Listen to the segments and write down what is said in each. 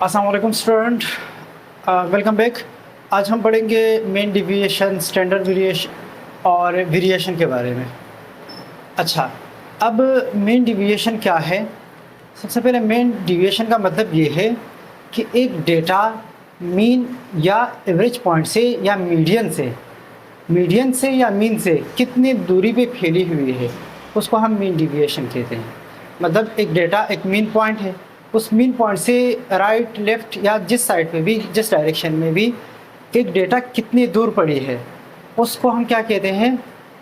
अस्सलाम वालेकुम student, welcome back. आज हम पढ़ेंगे मेन डिविएशन, स्टैंडर्ड वेरिएशन और वेरिएशन के बारे में। अच्छा, अब मेन डिविएशन क्या है? सबसे पहले मेन डिविएशन का मतलब ये है कि एक डेटा मीन या एवरेज पॉइंट से या मीडियन से या मीन से कितनी दूरी पे फैली हुई है, उसको हम मेन डिविएशन कहते हैं। मतलब एक डेटा एक मीन पॉइंट है, उस मीन पॉइंट से राइट लेफ़्ट या जिस साइड पे भी, जिस डायरेक्शन में भी एक डेटा कितनी दूर पड़ी है, उसको हम क्या कहते हैं?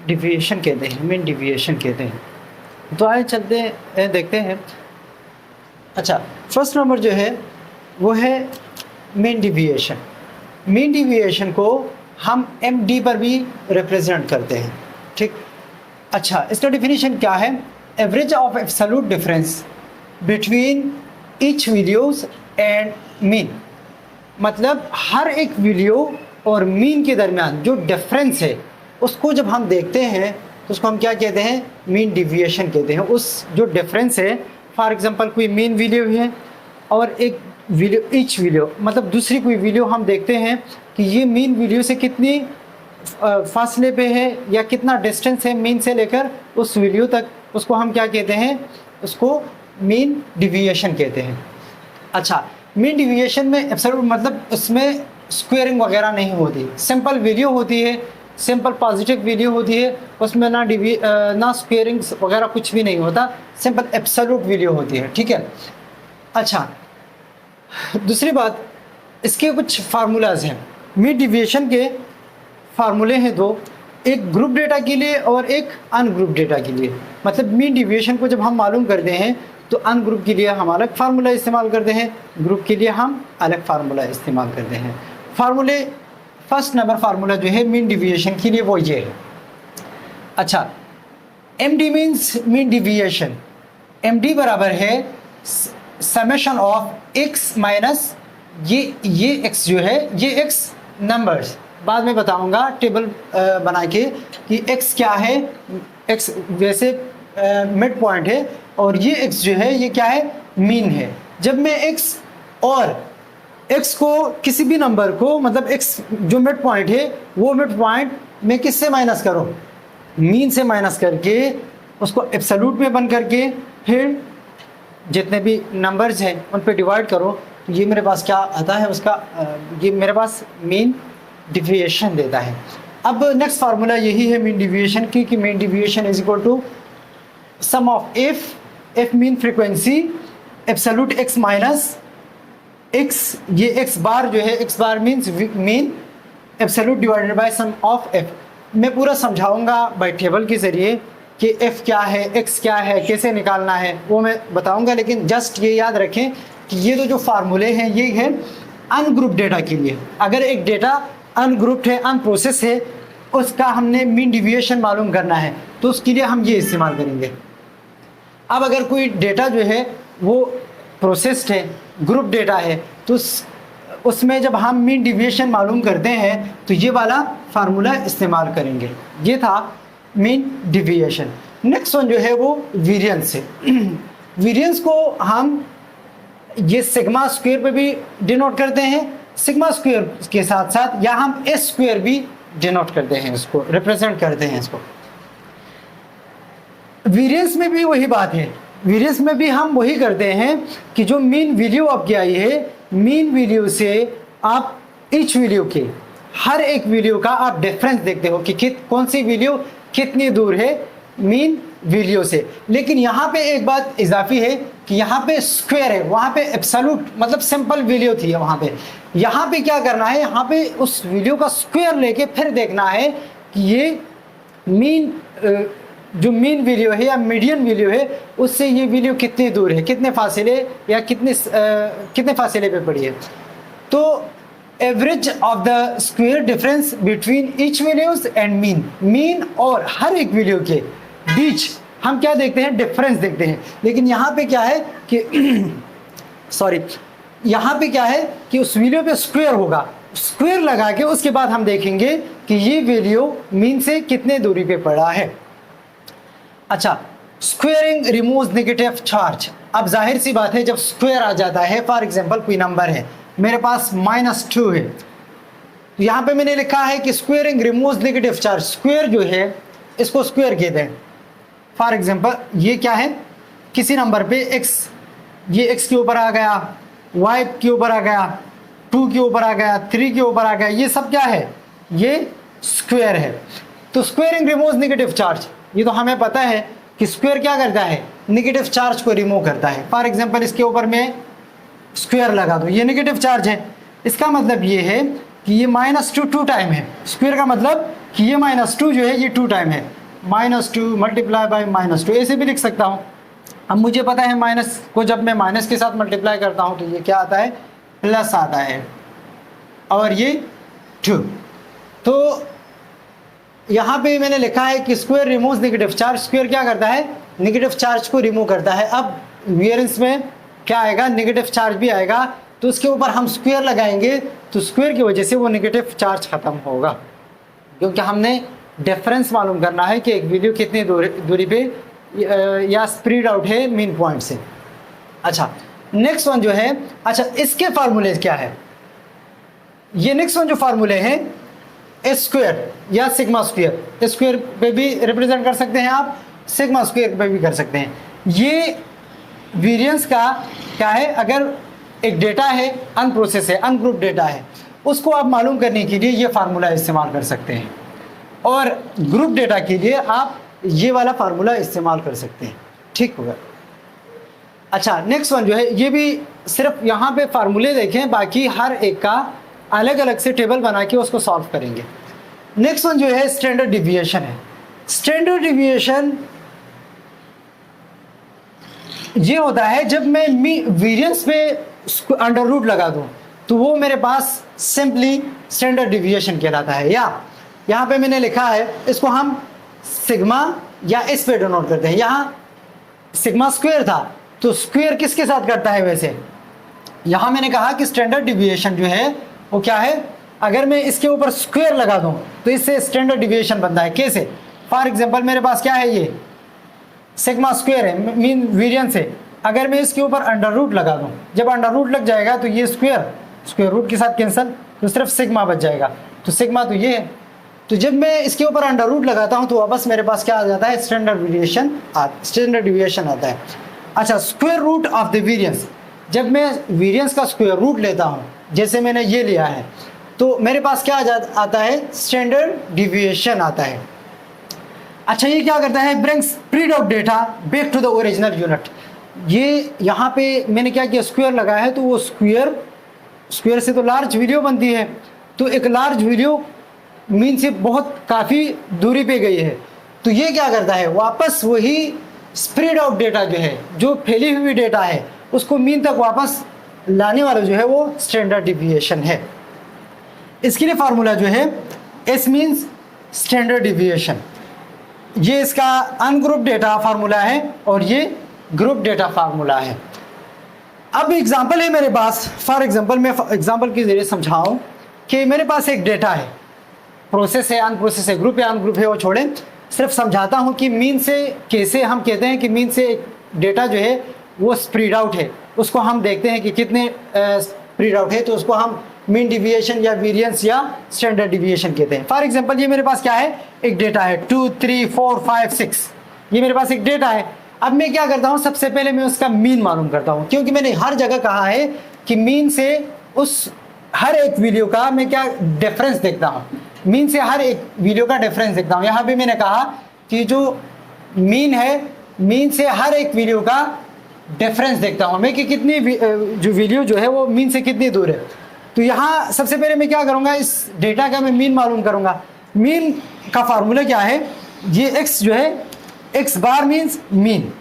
डिविएशन कहते हैं, मीन डिविएशन कहते हैं। तो आइए चलते हैं, देखते हैं। अच्छा, फर्स्ट नंबर जो है वो है मीन डिविएशन। मीन डिविएशन को हम MD पर भी रिप्रेजेंट करते हैं, ठीक। अच्छा, इसका डिफिनीशन क्या है? Average of absolute difference between each videos and mean. मतलब हर एक वीडियो और मीन के दरमियान जो डिफरेंस है, उसको जब हम देखते हैं तो उसको हम क्या कहते हैं? मीन डिविएशन कहते हैं। उस जो डिफरेंस है, फॉर एग्जांपल कोई मीन वीडियो है और एक वीडियो, ईच वीडियो मतलब दूसरी कोई वीडियो हम देखते हैं कि ये मीन वीडियो से कितनी फासले पे है या कितना डिस्टेंस है मीन से लेकर उस वीडियो तक, उसको हम क्या कहते हैं? उसको मीन डिविएशन कहते हैं। अच्छा, मीन डिविएशन में एब्सोल्यूट मतलब उसमें स्क्वेयरिंग वगैरह नहीं होती, सिंपल वीडियो होती है, सिंपल पॉजिटिव वीडियो होती है, उसमें ना स्क्वेयरिंग्स वगैरह कुछ भी नहीं होता, सिंपल एब्सोल्यूट वीडियो होती है, ठीक है। अच्छा, दूसरी बात, इसके कुछ फार्मूलाज हैं। मीन डिविएशन के फार्मूले हैं दो, एक ग्रुप डेटा के लिए और एक अनग्रुप डेटा के लिए। मतलब मीन डिविएशन को जब हम मालूम करते हैं तो अनग्रुप के लिए हम अलग फार्मूला इस्तेमाल करते हैं, ग्रुप के लिए हम अलग फार्मूला इस्तेमाल करते हैं। फार्मूले, फर्स्ट नंबर फार्मूला जो है मीन डिविएशन के लिए वो ये है। अच्छा, MD means mean deviation. MD बराबर है समेशन ऑफ x माइनस ये x जो है, ये x नंबर्स बाद में बताऊंगा टेबल बना के कि x क्या है। x वैसे मिड पॉइंट है और ये x जो है ये क्या है? मीन है। जब मैं x और x को किसी भी नंबर को, मतलब x जो मिड पॉइंट है वो मिड पॉइंट मैं किससे माइनस करूं? मीन से माइनस करके उसको एब्सोल्यूट में बन करके फिर जितने भी नंबर्स हैं उन पे डिवाइड करो, तो ये मेरे पास क्या आता है? उसका ये मेरे पास मीन डिविएशन देता है। अब नेक्स्ट फार्मूला यही है मीन डिविएशन की कि mean deviation is equal to sum of F mean frequency absolute x minus x, ये x बार जो है, x bar means mean absolute divided by sum of f। मैं पूरा समझाऊंगा बाय टेबल के ज़रिए कि f क्या है, x क्या है, कैसे निकालना है, वो मैं बताऊंगा। लेकिन जस्ट ये याद रखें कि ये जो फार्मूले हैं ये है अनग्रुप डेटा के लिए। अगर एक डेटा अनग्रुप्ड है, अनप्रोसेस है, उसका हमने मीन डिविएशन मालूम करना है तो उसके लिए हम ये इस्तेमाल करेंगे। अब अगर कोई डेटा जो है वो प्रोसेस्ड है, ग्रुप डेटा है, तो उसमें जब हम मीन डिविएशन मालूम करते हैं तो ये वाला फार्मूला इस्तेमाल करेंगे। ये था मीन डिविएशन। नेक्स्ट वन जो है वो वेरिएंस है। वेरिएंस को हम ये सिग्मा स्क्वायर पे भी डिनोट करते हैं, सिग्मा स्क्वायर के साथ साथ या हम एस स्क्वायर भी डिनोट करते हैं, इसको रिप्रेजेंट करते हैं इसको। वेरिएंस में भी वही बात है, वेरिएंस में भी हम वही करते हैं कि जो मीन वीडियो आपकी आई है, मीन वीडियो से आप ईच वीडियो के हर एक वीडियो का आप डिफरेंस देखते हो कि कौन सी वीडियो कितनी दूर है मीन वीडियो से। लेकिन यहाँ पे एक बात इजाफी है कि यहाँ पे स्क्वायर है, वहाँ पे एब्सोल्यूट मतलब सिंपल वीडियो थी वहाँ पे। यहाँ पे क्या करना है? यहाँ पे उस वीडियो का स्क्वायर लेके फिर देखना है कि ये मीन जो मीन वीडियो है या मीडियन वीडियो है उससे ये वीडियो कितनी दूर है, कितने फासले या कितने फासले पे पड़ी है। तो average of the square difference between each videos and mean और हर एक वीडियो के बीच हम क्या देखते हैं? डिफरेंस देखते हैं। लेकिन यहाँ पे क्या है कि यहाँ पे क्या है कि उस वीडियो पे स्क्वायर होगा, स्क्वायर लगा के उसके बाद हम देखेंगे कि ये वीडियो मीन से कितने दूरी पे पड़ा है। अच्छा, स्क्वेयरिंग रिमूव्स नेगेटिव चार्ज। अब जाहिर सी बात है, जब स्क्वायर आ जाता है, फॉर एग्जांपल कोई नंबर है मेरे पास -2 है, तो यहाँ पे मैंने लिखा है कि squaring removes negative charge. Square जो है इसको स्क्वायर कहते हैं। फॉर एग्जांपल ये क्या है, किसी नंबर पे x, ये x के ऊपर आ गया, y के ऊपर आ गया, 2 के ऊपर आ गया, 3 के ऊपर आ गया, ये सब क्या है, ये स्क्वायर है। तो स्क्वेयरिंग रिमूव्स नेगेटिव चार्ज, ये तो हमें पता है कि स्क्वायर क्या करता है, नेगेटिव चार्ज को रिमूव करता है। फॉर एग्जांपल इसके ऊपर मैं स्क्वायर लगा दूं, ये नेगेटिव चार्ज है, इसका मतलब ये है कि ये -2 2 टाइम है। स्क्वायर का मतलब कि ये -2 जो है ये 2 टाइम है, -2 मल्टीप्लाई बाय -2, ऐसे भी लिख सकता हूँ। अब मुझे पता है माइनस को जब मैं माइनस के साथ मल्टीप्लाई करता हूँ तो ये क्या आता है, प्लस आता है, और ये 2। तो यहाँ पे मैंने लिखा है कि square removes negative charge. Square क्या करता है, नेगेटिव चार्ज को रिमूव करता है। अब वेरिएंस में क्या आएगा, नेगेटिव चार्ज भी आएगा, तो उसके ऊपर हम स्क्वायर लगाएंगे तो स्क्वायर की वजह से वो नेगेटिव चार्ज खत्म होगा, क्योंकि हमने डिफरेंस मालूम करना है कि एक वैल्यू कितनी दूरी पे या स्प्रेड आउट है मीन पॉइंट से। अच्छा, नेक्स्ट वन जो है, अच्छा इसके फार्मूले क्या है, ये नेक्स्ट वन जो फार्मूले हैं, एस स्क्वायर या सिग्मा स्क्वायर, स्क्वायर पे भी रिप्रेजेंट कर सकते हैं आप, सिग्मा स्क्वायर पे भी कर सकते हैं। ये वेरिएंस का क्या है, अगर एक डेटा है अनप्रोसेस है, अनग्रुप डेटा है, उसको आप मालूम करने के लिए ये फार्मूला इस्तेमाल कर सकते हैं, और ग्रुप डेटा के लिए आप ये वाला फार्मूला इस्तेमाल कर सकते हैं। ठीक होगा। अच्छा, नेक्स्ट वन जो है, ये भी सिर्फ यहाँ पे फार्मूले देखें, बाकी हर एक का अलग अलग से टेबल बना के उसको सॉल्व करेंगे। नेक्स्ट वन जो है स्टैंडर्ड डिविएशन है। स्टैंडर्ड डिविएशन ये होता है जब मैं वेरिएंस पे अंडर रूट लगा दूं तो वो मेरे पास सिंपली स्टैंडर्ड डिविएशन कहलाता है। या यहाँ पे मैंने लिखा है, इसको हम सिग्मा या इस पे डिनोट करते हैं। यहाँ सिग्मा स्क्वायर था, तो स्क्वायर किसके साथ करता है, वैसे यहाँ मैंने कहा कि स्टैंडर्ड डिविएशन जो है वो क्या है, अगर मैं इसके ऊपर स्क्वायर लगा दूं तो इससे स्टैंडर्ड डिविएशन बनता है। कैसे, फॉर एग्जांपल मेरे पास क्या है, ये सिग्मा स्क्वायर है, मीन वेरिएंस है, अगर मैं इसके ऊपर अंडर रूट लगा दूं, जब अंडर रूट लग जाएगा तो ये स्क्वायर रूट के साथ कैंसिल, तो सिर्फ सिग्मा बच जाएगा, तो सिग्मा तो ये है। तो जब मैं इसके ऊपर अंडर रूट लगाता हूं तो वापस मेरे पास क्या आ जाता है, स्टैंडर्ड डिविएशन आता है। अच्छा, square root of the variance, जब मैं वेरिएंस का स्क्वायर रूट लेता हूं, जैसे मैंने ये लिया है, तो मेरे पास क्या आता है, स्टैंडर्ड डिविएशन आता है। अच्छा, ये क्या करता है, brings spread out data back to the original unit. ये यहाँ पे मैंने क्या किया, स्क्वायर लगाया है, तो वो स्क्वायर से तो लार्ज वैल्यू बनती है, तो एक लार्ज वैल्यू मीन से बहुत काफ़ी दूरी पे गई है, तो ये क्या करता है, वापस वही स्प्रेड आउट डेटा जो है, जो फैली हुई डेटा है, उसको मीन तक वापस लाने वाला जो है वो स्टैंडर्ड डिविएशन है। इसके लिए फार्मूला जो है, एस मीन्स स्टैंडर्ड डिविएशन, ये इसका अनग्रुप डेटा फार्मूला है और ये ग्रुप डेटा फार्मूला है। अब एग्जांपल है मेरे पास, फॉर एग्जांपल मैं एग्जांपल के जरिए समझाऊं कि मेरे पास एक डेटा है, प्रोसेस है, अनप्रोसेस है, ग्रुप है, अनग्रुप है, वो छोड़ें, सिर्फ समझाता हूं कि मीन से कैसे हम कहते हैं कि मीन से एक डेटा जो है वो स्प्रेड आउट है, उसको हम देखते हैं कि कितने स्प्रेड आउट है, तो उसको हम मीन डिविएशन या वेरिएंस या स्टैंडर्ड डिविएशन कहते हैं। फॉर एग्जांपल ये मेरे पास क्या है, एक डेटा है 2 3 4 5 6, ये मेरे पास एक डेटा है। अब मैं क्या करता हूँ, सबसे पहले मैं उसका मीन मालूम करता हूँ, क्योंकि मैंने हर जगह कहा है कि मीन से उस हर एक वीडियो का मैं क्या डिफरेंस देखता हूँ, मीन से हर एक वीडियो का डिफरेंस देखता हूँ। यहाँ भी मैंने कहा कि जो मीन है, मीन से हर एक वीडियो का डिफरेंस देखता हूँ मैं कि कितनी जो वीडियो जो है वो मीन से कितनी दूर है। तो यहाँ सबसे पहले मैं क्या करूँगा, इस डेटा का मैं मीन मालूम करूँगा। मीन का फार्मूला क्या है, ये x जो है, x बार मीन्स मीन,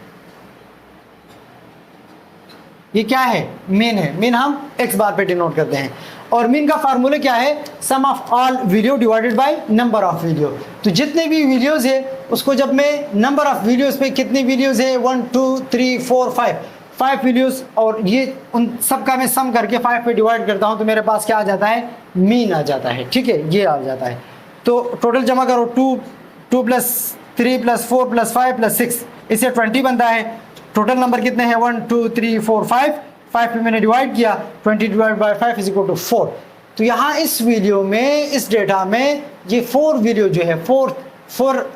ये क्या है, मीन है, मीन हम x बार पे डिनोट करते हैं। और मीन का फार्मूला क्या है, sum of all video divided by number of video. तो जितने भी वीडियोस है उसको जब मैं नंबर ऑफ वीडियोस पे, कितनी वीडियोस है 1 2 3 4 5 वीडियोस, और ये उन सब का मैं सम करके 5 पे डिवाइड करता हूँ, तो मेरे पास क्या आ जाता है, मीन आ जाता है। ठीक है, ये आ जाता है। तो टोटल जमा करो, 2 + 3 + 4 + 5 + 6, इससे 20 बनता है। टोटल नंबर कितने हैं? 1 2 3 4 5 पे मैंने डिवाइड किया, 20 / 5 = 4। तो यहाँ इस वीडियो में, इस डेटा में ये 4 वैल्यू जो है, 4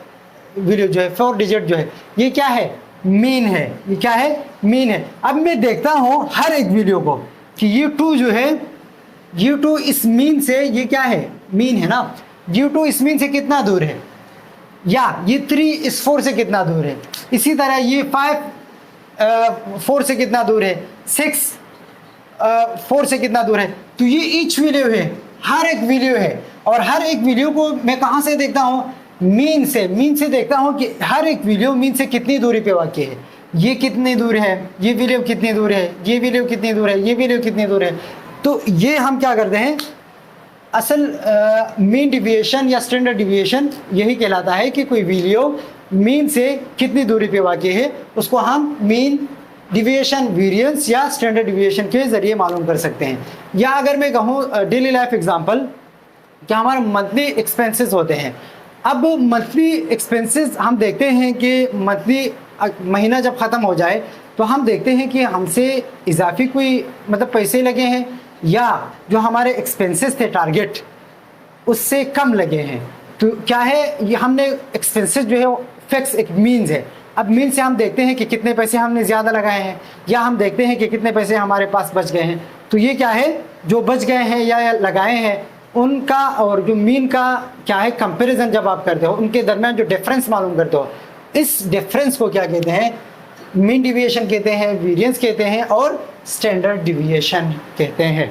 वैल्यू जो है, 4 डिजिट जो है, ये क्या है? मीन है। ये क्या है? मीन है। अब मैं देखता हूँ हर एक वैल्यू को कि ये 2 जो है, ये 2 इस मीन से, ये क्या है? मीन है ना। ये 2 इस मीन से कितना दूर है? या ये 3 इस 4 से कितना दूर है? इसी तरह ये 5 4 से कितना दूर है? 6 4 से कितना दूर है? तो ये ईच वैल्यू है, हर एक वैल्यू है। और हर एक वैल्यू को मैं कहाँ से देखता हूँ? मीन से देखता हूँ कि हर एक वैल्यू मीन से कितनी दूरी पे वाक़ई है। ये कितनी दूर है, ये वैल्यू कितनी दूर है, ये वैल्यू कितनी दूर है, ये वैल्यू कितनी दूर है। तो ये हम क्या करते हैं, असल मीन डिविएशन या स्टैंडर्ड डिविएशन यही कहलाता है कि कोई वैल्यू मीन से कितनी दूरी पे वाक़ई है, उसको हम मीन डिविएशन, वेरिएंस या स्टैंडर्ड डिविएशन के ज़रिए मालूम कर सकते हैं। या अगर मैं कहूँ डेली लाइफ एग्जांपल, क्या हमारे मंथली एक्सपेंसेस होते हैं। अब मंथली एक्सपेंसेस हम देखते हैं कि मंथली महीना जब ख़त्म हो जाए तो हम देखते हैं कि हमसे इजाफी कोई मतलब पैसे लगे हैं या जो हमारे एक्सपेंसेस थे टारगेट उससे कम लगे हैं। तो क्या है, ये हमने एक्सपेंसेस जो है फिक्स एक मीन्स है। अब मीन से हम देखते हैं कि कितने पैसे हमने ज़्यादा लगाए हैं या हम देखते हैं कि कितने पैसे हमारे पास बच गए हैं। तो ये क्या है, जो बच गए हैं या लगाए हैं उनका और जो मीन का क्या है कंपैरिजन जब आप करते हो, उनके दरमियान जो डिफरेंस मालूम करते हो, इस डिफरेंस को क्या कहते हैं? मीन डिविएशन कहते हैं, वेरिएंस कहते हैं और स्टैंडर्ड डिविएशन कहते हैं।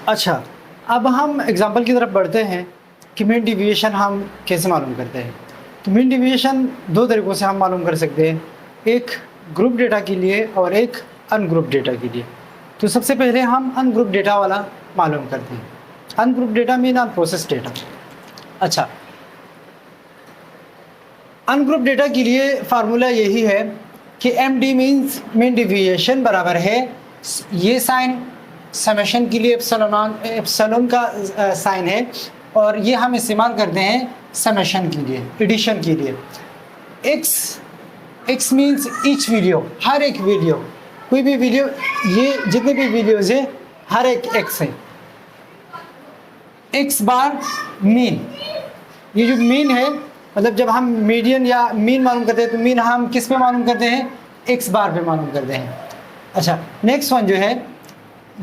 अच्छा, अब हम एग्जांपल की तरफ बढ़ते हैं कि मीन डिविएशन हम कैसे मालूम करते हैं। तो मीन डिविएशन 2 तरीक़ों से हम मालूम कर सकते हैं, एक ग्रुप डेटा के लिए और एक अनग्रुप डेटा के लिए। तो सबसे पहले हम अनग्रुप डेटा वाला मालूम करते हैं। Ungroup data mean unprocessed data. अच्छा, अनग्रुप डेटा के लिए फार्मूला यही है कि MD मीन्स मीन डिविएशन बराबर है ये साइन समेशन के लिए एप्सिलॉन का साइन है, और ये हम इस्तेमाल करते हैं समेशन के लिए, एडिशन के लिए। एक्स मीन्स ईच वीडियो, हर एक वीडियो, कोई भी वीडियो, ये जितने भी वीडियोज़ है हर एक एक्स है। एक्स बार मीन, ये जो मीन है मतलब जब हम मीडियन या मीन मालूम करते हैं तो मीन हम किस पे मालूम करते हैं? एक्स बार पे मालूम करते हैं। अच्छा, नेक्स्ट वन जो है,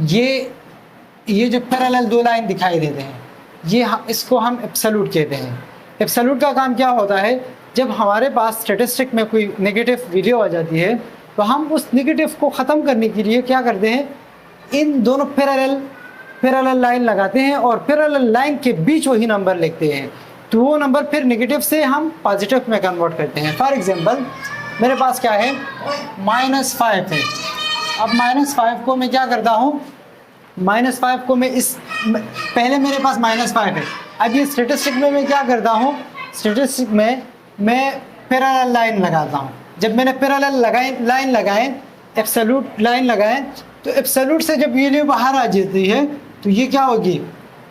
ये जो पैरेलल 2 लाइन दिखाई देते हैं, ये इसको हम एब्सोल्यूट कहते हैं। एब्सोल्यूट का काम क्या होता है, जब हमारे पास स्टैटिस्टिक में कोई नेगेटिव वीडियो आ जाती है तो हम उस नेगेटिव को ख़त्म करने के लिए क्या करते हैं, इन दोनों पैरेलल लाइन लगाते हैं और पैरेलल लाइन के बीच वही नंबर लिखते हैं। तो वो नंबर फिर नेगेटिव से हम पॉजिटिव में कन्वर्ट करते हैं। फॉर एग्जांपल मेरे पास क्या है, -5 है। अब -5 को मैं क्या करता हूँ, -5 को मैं इस पहले मेरे पास -5 है। अब ये स्टैटिस्टिक में मैं क्या करता हूँ, स्टैटिस्टिक में मैं पैरेलल लाइन लगाता हूँ। जब मैंने पैरेलल लाइन लगाए, एब्सोल्यूट लाइन लगाए, तो एब्सोल्यूट से जब वैल्यू बाहर आ जाती है तो ये क्या होगी,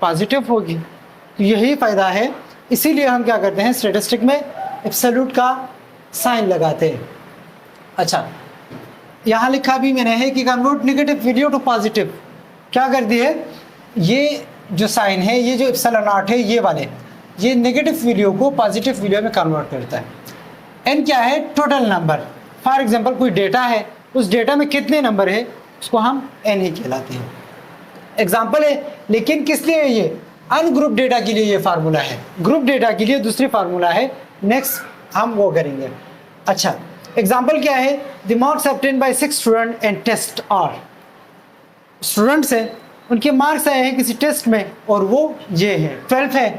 पॉजिटिव होगी। तो यही फ़ायदा है, इसीलिए हम क्या करते हैं स्टैटिस्टिक में एब्सोल्यूट का साइन लगाते हैं। अच्छा, यहाँ लिखा भी मैंने है कि convert negative video to positive. क्या कर दिए, ये जो साइन है, ये जो एप्सिलॉन नॉट है, ये वाले, ये नेगेटिव वीडियो को पॉजिटिव वीडियो में कन्वर्ट करता है। एन क्या है, टोटल नंबर। फॉर एग्जांपल कोई डेटा है, उस डेटा में कितने नंबर है उसको हम एन ही कहलाते हैं। एग्जांपल है, लेकिन किस लिए ये, अनग्रुप डेटा के लिए ये फार्मूला है, ग्रुप डेटा के लिए दूसरी फार्मूला है। नेक्स्ट हम वो करेंगे। अच्छा, एग्जांपल क्या है, the marks obtain by 6 student and test are. Students हैं, उनके मार्क्स आए हैं किसी टेस्ट में और वो ये है 12 है,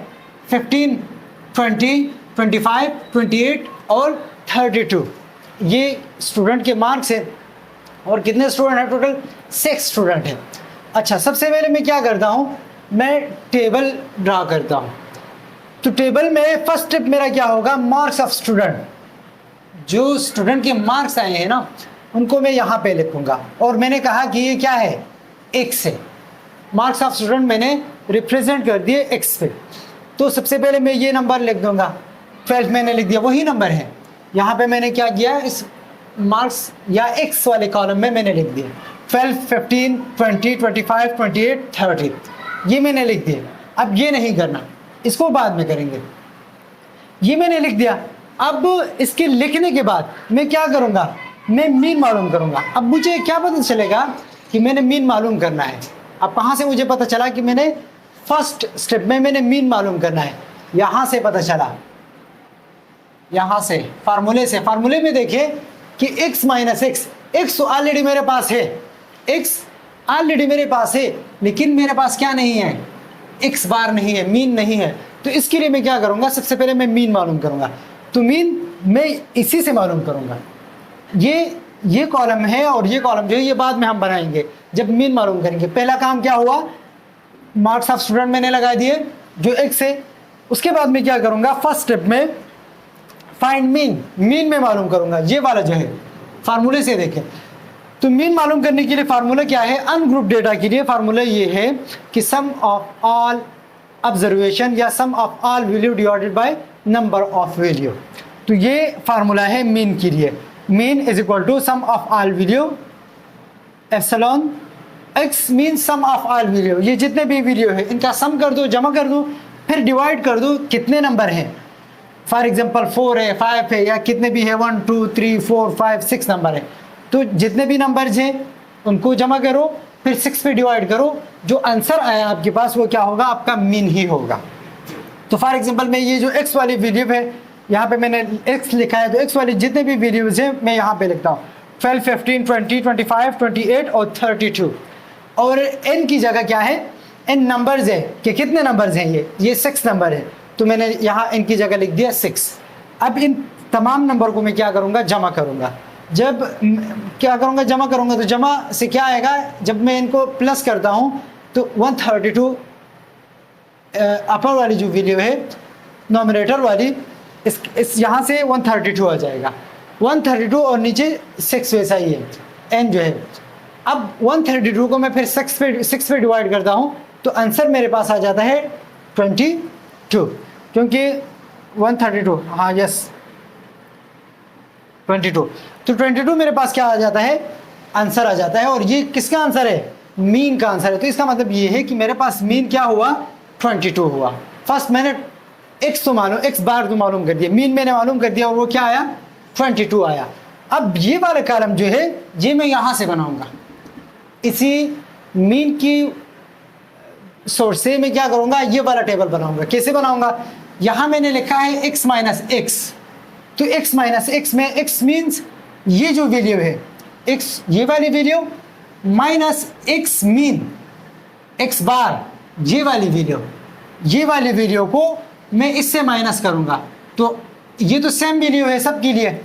15, 20, 25, 28 और 32, ये स्टूडेंट के मार्क्स हैं। और कितने स्टूडेंट हैं टोटल, 6 स्टूडेंट हैं। अच्छा, सबसे पहले मैं क्या करता हूँ, मैं टेबल ड्रा करता हूँ। तो टेबल में फर्स्ट स्टेप मेरा क्या होगा, मार्क्स ऑफ स्टूडेंट, जो स्टूडेंट के मार्क्स आए हैं ना उनको मैं यहाँ पे लिखूँगा। और मैंने कहा कि ये क्या है, एक्स है। मार्क्स ऑफ स्टूडेंट मैंने रिप्रेजेंट कर दिए एक्स पे। तो सबसे पहले मैं ये नंबर लिख दूंगा, 12 मैंने लिख दिया, वही नंबर है। यहाँ पे मैंने क्या किया, इस मार्क्स या एक्स वाले कॉलम में मैंने लिख दिया 12, 15, 20, 25, 28, 30, ये मैंने लिख दिया। अब ये नहीं करना, इसको बाद में करेंगे। ये मैंने लिख दिया। अब इसके लिखने के बाद मैं क्या करूँगा, मैं मीन मालूम करूँगा। अब मुझे क्या पता चलेगा कि मैंने मीन मालूम करना है। अब कहाँ से मुझे पता चला कि मैंने फर्स्ट स्टेप में मैंने मीन मालूम करना है, यहाँ से पता चला, यहाँ से फार्मूले से। फार्मूले में देखिए कि x minus x, x already मेरे पास है, x ऑलरेडी मेरे पास है, लेकिन मेरे पास क्या नहीं है, x बार नहीं है, मीन नहीं है। तो इसके लिए मैं क्या करूँगा, सबसे पहले मैं मीन मालूम करूँगा। तो मीन मैं इसी से मालूम करूँगा। ये कॉलम है और ये कॉलम जो है ये बाद में हम बनाएंगे जब मीन मालूम करेंगे। पहला काम क्या हुआ, मार्क्स ऑफ स्टूडेंट मैंने लगा दिए जो x है। उसके बाद मैं क्या करूँगा, फर्स्ट स्टेप में फाइंड मीन, मीन में मालूम करूँगा, ये वाला जो है फार्मूले से देखें। तो मीन मालूम करने के लिए फार्मूला क्या है, अनग्रुप डेटा के लिए फार्मूला ये है कि सम ऑफ ऑल ऑब्जर्वेशन या sum of all value divided by number of value. तो ये फार्मूला है मीन के लिए। Mean is equal to sum of all value epsilon x, mean sum of all value, ये जितने भी वैल्यू है इनका सम कर दो, जमा कर दो, फिर डिवाइड कर दो कितने नंबर हैं। फॉर एग्जांपल 4 है, 5 है, या कितने भी है 1 2 3 4 5 6 नंबर है। तो जितने भी नंबर्स हैं उनको जमा करो, फिर 6 पे डिवाइड करो, जो आंसर आया आपके पास वो क्या होगा, आपका मीन ही होगा। तो फॉर एग्जांपल मैं ये जो x वाली वैल्यू है, यहाँ पे मैंने x लिखा है, तो x वाली जितने भी वैल्यूज हैं मैं यहाँ पे लिखता हूँ 12, 15, 20, 25, 28 और 32। और n की जगह क्या है, n नंबर्स है कि कितने नंबर्स हैं, ये 6 नंबर है, तो मैंने यहाँ n की जगह लिख दिया 6। अब इन तमाम नंबर को मैं क्या करूँगा, जमा करूँगा। जब क्या करूँगा, जमा करूँगा, तो जमा से क्या आएगा, जब मैं इनको प्लस करता हूँ तो 132 अपर वाली जो वैल्यू है नॉमिनेटर वाली, इस यहाँ से 132 आ जाएगा, 132 और नीचे 6 वैसा ही है n जो है। अब 132 को मैं फिर 6 पे डिवाइड करता हूँ तो आंसर मेरे पास आ जाता है 22, क्योंकि 132, हाँ यस 22, तो 22 मेरे पास क्या आ जाता है, आंसर आ जाता है। और ये किसका आंसर है, मीन का आंसर है। तो इसका मतलब ये है कि मेरे पास मीन क्या हुआ, 22 हुआ। फर्स्ट मैंने x तो मालूम, x बार तो मालूम कर दिया, मीन मैंने मालूम कर दिया और वो क्या आया, 22 आया। अब ये वाला कॉलम जो है ये मैं यहाँ से बनाऊँगा, इसी मीन की सोर्स से मैं क्या करूँगा, ये वाला टेबल बनाऊँगा। कैसे बनाऊँगा, यहाँ मैंने लिखा है x माइनस एक्स, तो x माइनस एक्स में x मीन्स ये जो वैल्यू है x, ये वाली value minus x mean x बार ये वाली वैल्यू, ये वाली वैल्यू को मैं इससे माइनस करूँगा। तो ये तो सेम वैल्यू है सबके लिए,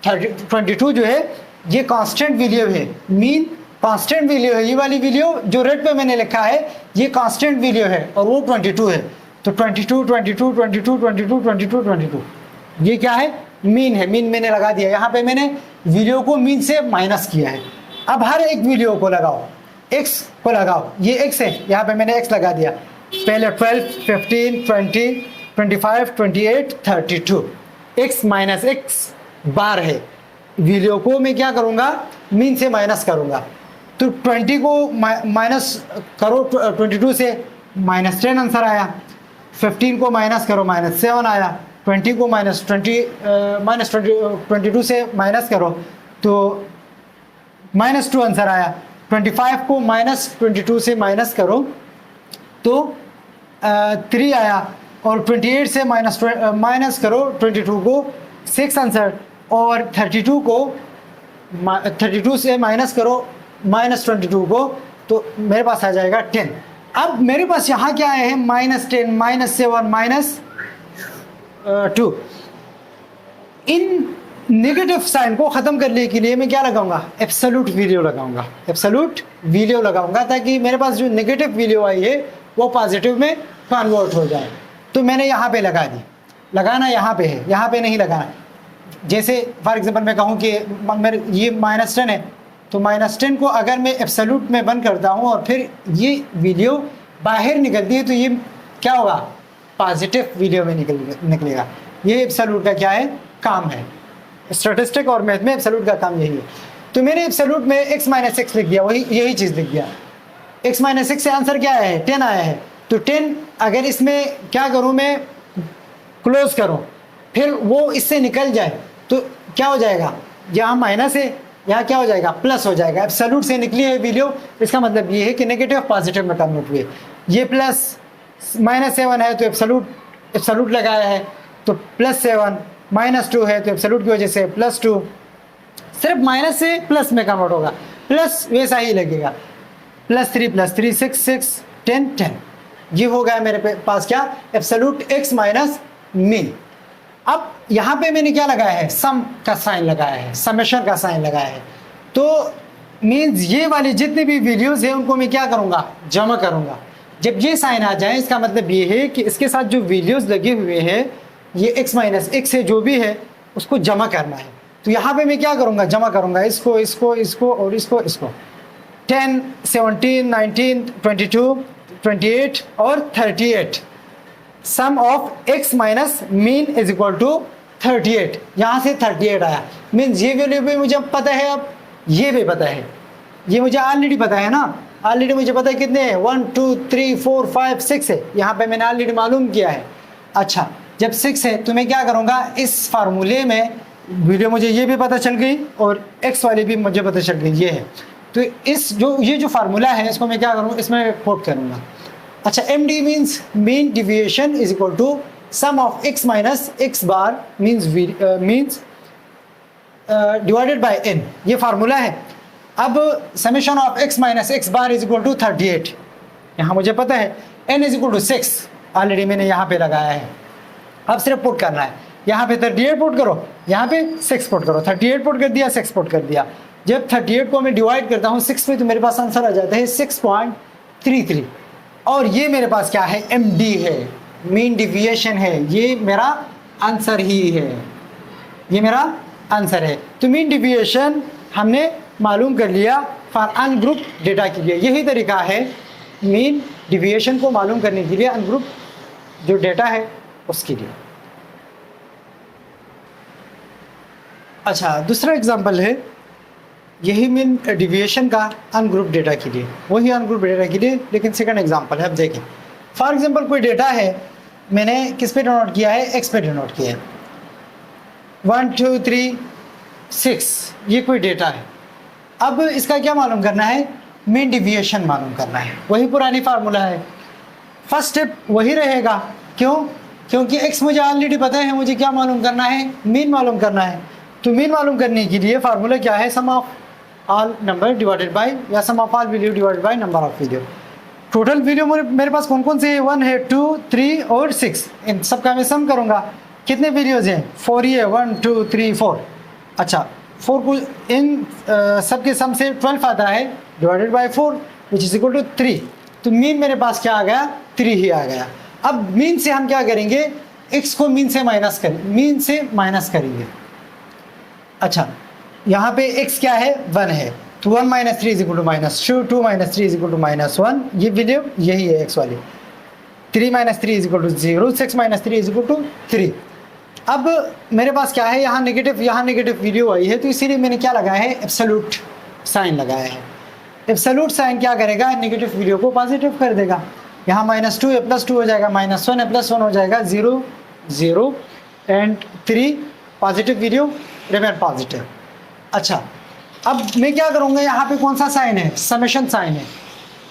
22 जो है ये कांस्टेंट वैल्यू है, मीन कांस्टेंट वैल्यू है। ये वाली वैल्यू जो रेड पे मैंने लिखा है ये कांस्टेंट वैल्यू है और वो 22 है। तो 22, 22, 22, 22, 22, 22 ये क्या है, मीन है। मीन मैंने लगा दिया, यहाँ पे मैंने वैल्यू को मीन से माइनस किया है। अब हर एक वैल्यू को लगाओ, x को लगाओ, ये x है, यहाँ पे मैंने x लगा दिया। पहले 12, 15, 20, 25, 28, 32, x माइनस एक्स बार है। वैल्यू को मैं क्या करूँगा, मीन से माइनस करूँगा। तो 20 को माइनस करो 22 से, -10 आंसर आया। 15 को माइनस करो, -7 आया। 20 को -22 से माइनस करो तो -2 आंसर आया। 25 को -22 से माइनस करो तो 3 आया। और 28 से माइनस करो 22 को 6 आंसर। और 32 से माइनस करो -22 को तो मेरे पास आ जाएगा 10। अब मेरे पास यहाँ क्या आया है, -10, -7, -2। इन नेगेटिव साइन को ख़त्म करने के लिए मैं क्या लगाऊंगा, एब्सोल्यूट वैल्यू लगाऊंगा, एब्सोल्यूट वैल्यू लगाऊंगा ताकि मेरे पास जो नेगेटिव वैल्यू आई है वो पॉजिटिव में कन्वर्ट हो जाए। तो मैंने यहाँ पे लगा दी, लगाना यहाँ पे है, यहाँ पे नहीं लगाना। जैसे फॉर एग्जांपल मैं कहूँ कि मेरे ये -10 है तो -10 को अगर मैं एब्सोल्यूट में बंद करता हूँ और फिर ये वैल्यू बाहर निकलती है तो ये क्या होगा, पॉजिटिव वैल्यू में निकलेगा। ये एब्सोल्यूट का क्या है, काम है। स्टैटिस्टिक और मैथ में एब्सोल्यूट का काम यही है। तो मैंने एब्सोल्यूट में x माइनस एक्स लिख दिया, वही यही चीज़ लिख दिया। x माइनस एक्स से आंसर क्या आया है, 10 आया है। तो 10 अगर इसमें क्या करूँ मैं, क्लोज करूँ, फिर वो इससे निकल जाए तो क्या हो जाएगा, यहाँ माइनस है, यहाँ क्या हो जाएगा, प्लस हो जाएगा। एब्सोल्यूट से निकली है वैल्यू, इसका मतलब ये है कि नेगेटिव पॉजिटिव में कन्वर्ट हुए। ये प्लस -7 है तो एब्सोल्यूट लगाया है तो +7, -2 है तो एब्सोल्यूट की वजह से +2, सिर्फ माइनस से प्लस में कन्वर्ट होगा, प्लस वैसा ही लगेगा, +3 6 10 ये हो गया मेरे पास क्या, एब्सोल्यूट x माइनस मीन। अब यहाँ पे मैंने क्या लगाया है, सम का साइन लगाया है, समेशन का साइन लगाया है। तो मीन्स ये वाली जितनी भी वैल्यूज है उनको मैं क्या करूँगा, जमा करूँगा। जब ये साइन आ जाए इसका मतलब ये है कि इसके साथ जो वैल्यूज लगे हुए हैं, ये x माइनस एक्स है जो भी है उसको जमा करना है। तो यहाँ पे मैं क्या करूँगा, जमा करूँगा इसको इसको इसको और इसको इसको, 10 17 19 22 28 और 38। Sum of x minus mean is equal to 38। यहाँ से 38 आया, मीन्स ये वैल्यू भी मुझे पता है, अब ये भी पता है, ये मुझे ऑलरेडी पता है ना, ऑलरेडी मुझे पता है कितने हैं, 1 2 3 4 5 6 है, यहाँ पे मैंने ऑलरेडी मालूम किया है। अच्छा, जब 6 है तो मैं क्या करूँगा, इस फार्मूले में वीडियो मुझे ये भी पता चल गई और x वाली भी मुझे पता चल गई, ये है। तो ये जो फार्मूला है इसको मैं क्या करूँ, इसमें कोट करूँगा। अच्छा, MD means mean deviation is equal to sum of x minus x bar means divided by n, ये फार्मूला है। अब summation of x minus x bar is equal to 38, यहाँ मुझे पता है n is equal to 6, already मैंने यहाँ पे लगाया है। अब सिर्फ पुट करना है, यहाँ पे 38 पुट करो, यहाँ पे 6 पुट करो, 38 पुट कर दिया, 6 पुट कर दिया। जब 38 को मैं डिवाइड करता हूँ 6 में तो मेरे पास आंसर आ जाता है 6.33। और ये मेरे पास क्या है, MD है, मीन डिविएशन है, ये मेरा आंसर ही है, ये मेरा आंसर है। तो मीन डिविएशन हमने मालूम कर लिया फॉर अनग्रुप डेटा के लिए। यही तरीका है मीन डिविएशन को मालूम करने के लिए अनग्रुप जो डेटा है उसके लिए। अच्छा, दूसरा एग्जांपल है यही मीन डिविएशन का अनग्रुप डेटा के लिए, वही अनग्रुप डेटा के लिए, लेकिन सेकंड एग्जांपल है। अब देखें, फॉर एग्जांपल कोई डेटा है, मैंने किस पे डिनोट किया है, एक्स पे डिनोट किया है, 1 2 3 6, ये कोई डेटा है। अब इसका क्या मालूम करना है, मीन डिविएशन मालूम करना है, वही पुरानी फार्मूला है। फर्स्ट स्टेप वही रहेगा, क्यों, क्योंकि x मुझे ऑलरेडी पता है, मुझे क्या मालूम करना है, मीन मालूम करना है। तो मीन मालूम करने के लिए फार्मूला क्या है, sum of all number divided by, या sum of all value divided by number of value. Total value मेरे पास कौन कौन से है, 1 है, 2 3 और 6, इन सब का मैं सम करूँगा। कितने वैल्यूज हैं, 4 ही है, 1 2 3 4। अच्छा, 4 को इन सब के सम से 12 आता है, divided by 4 which is equal to 3। तो मीन मेरे पास क्या आ गया, 3 ही आ गया। अब मीन से हम क्या करेंगे, x को मीन से माइनस करेंगे। अच्छा, यहाँ पे x क्या है, 1 है, तो 1 - 3 is equal to -2, 2 - 3 is equal to -1, ये वैल्यू यही है x वाली। 3 - 3 is equal to 0, 6 - 3 is equal to 3। अब मेरे पास क्या है, यहाँ नेगेटिव वैल्यू आई है, तो इसीलिए मैंने क्या लगाया है, एब्सोल्यूट साइन लगाया है। एब्सोल्यूट साइन क्या करेगा, नेगेटिव वैल्यू को पॉजिटिव कर देगा। यहाँ -2 है +2 हो जाएगा, -1 है +1 हो जाएगा, 0 0 and 3 positive value remain positive. अच्छा, अब मैं क्या करूँगा, यहाँ पे कौन सा साइन है, समेशन साइन है,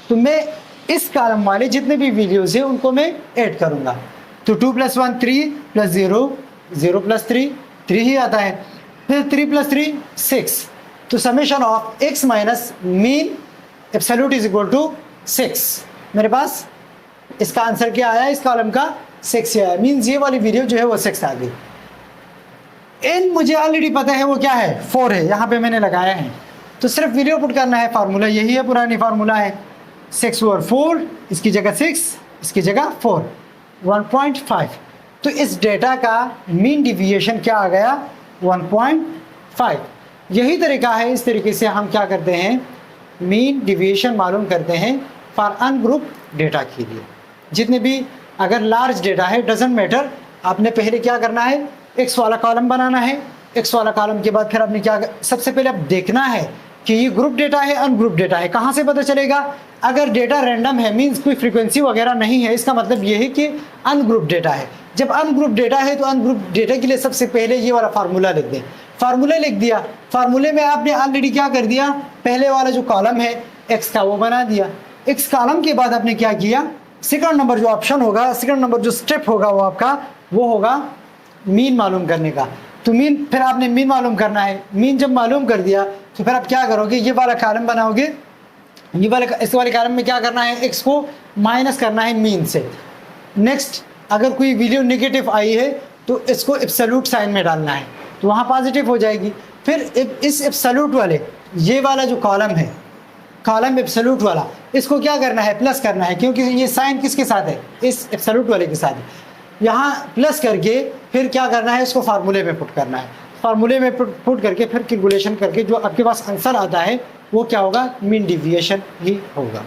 तो मैं इस कॉलम वाले जितने भी वैल्यूज है उनको मैं ऐड करूँगा। तो 2 + 1 3 + 0 0 + 3 3 ही आता है, फिर 3 + 3 6। तो summation of x minus mean absolute is equal to 6। मेरे पास इसका आंसर क्या आया, इस कॉलम का 6 आया, मीन्स ये वाली वैल्यू जो है वो 6 आ गई। n मुझे ऑलरेडी पता है वो क्या है, 4 है, यहाँ पे मैंने लगाया है, तो सिर्फ वैल्यू पुट करना है। फार्मूला यही है, पुरानी फार्मूला है, 6 और 4, इसकी जगह 6, इसकी जगह 4, 1.5। तो इस डेटा का मीन डिविएशन क्या आ गया, 1.5। यही तरीका है, इस तरीके से हम क्या करते हैं, मीन डिविएशन मालूम करते हैं फॉर अनग्रुप डेटा के लिए। जितने भी अगर लार्ज डेटा है, डजेंट मैटर आपने पहले क्या करना है, एक्स वाला कॉलम बनाना है। एक्स वाला कॉलम के बाद फिर आपने क्या, सबसे पहले आप देखना है कि ये ग्रुप डेटा है अनग्रुप डेटा है। कहाँ से पता चलेगा? अगर डेटा रैंडम है मीन्स कोई फ्रीक्वेंसी वगैरह नहीं है, इसका मतलब ये है कि अनग्रुप डेटा है। जब अनग्रुप डेटा है तो अनग्रुप डेटा के लिए सबसे पहले ये वाला फार्मूला लिख दें। फार्मूला लिख दिया, फार्मूले में आपने ऑलरेडी क्या कर दिया, पहले वाला जो कॉलम है एक्स का वो बना दिया। एक्स कॉलम के बाद आपने क्या किया, सेकंड नंबर जो ऑप्शन होगा, सेकंड नंबर जो स्टेप होगा वो आपका वो होगा मीन मालूम करने का। तो मीन, फिर आपने मीन मालूम करना है। मीन जब मालूम कर दिया तो फिर आप क्या करोगे, ये वाला कॉलम बनाओगे। ये वाले, इस वाले कॉलम में क्या करना है, एक्स को माइनस करना है मीन से। नेक्स्ट, अगर कोई वैल्यू नेगेटिव आई है तो इसको एब्सोल्यूट साइन में डालना है, तो वहाँ पॉजिटिव हो जाएगी। फिर इस एब्सोल्यूट वाले, ये वाला जो कॉलम है, कॉलम एब्सोल्यूट वाला, इसको क्या करना है, प्लस करना है, क्योंकि ये साइन किसके साथ है, इस एब्सोल्यूट वाले के साथ है। यहाँ प्लस करके फिर क्या करना है, इसको फार्मूले में पुट करना है। फार्मूले में पुट करके फिर कैलकुलेशन करके जो आपके पास आंसर आता है वो क्या होगा, मीन डिविएशन ही होगा।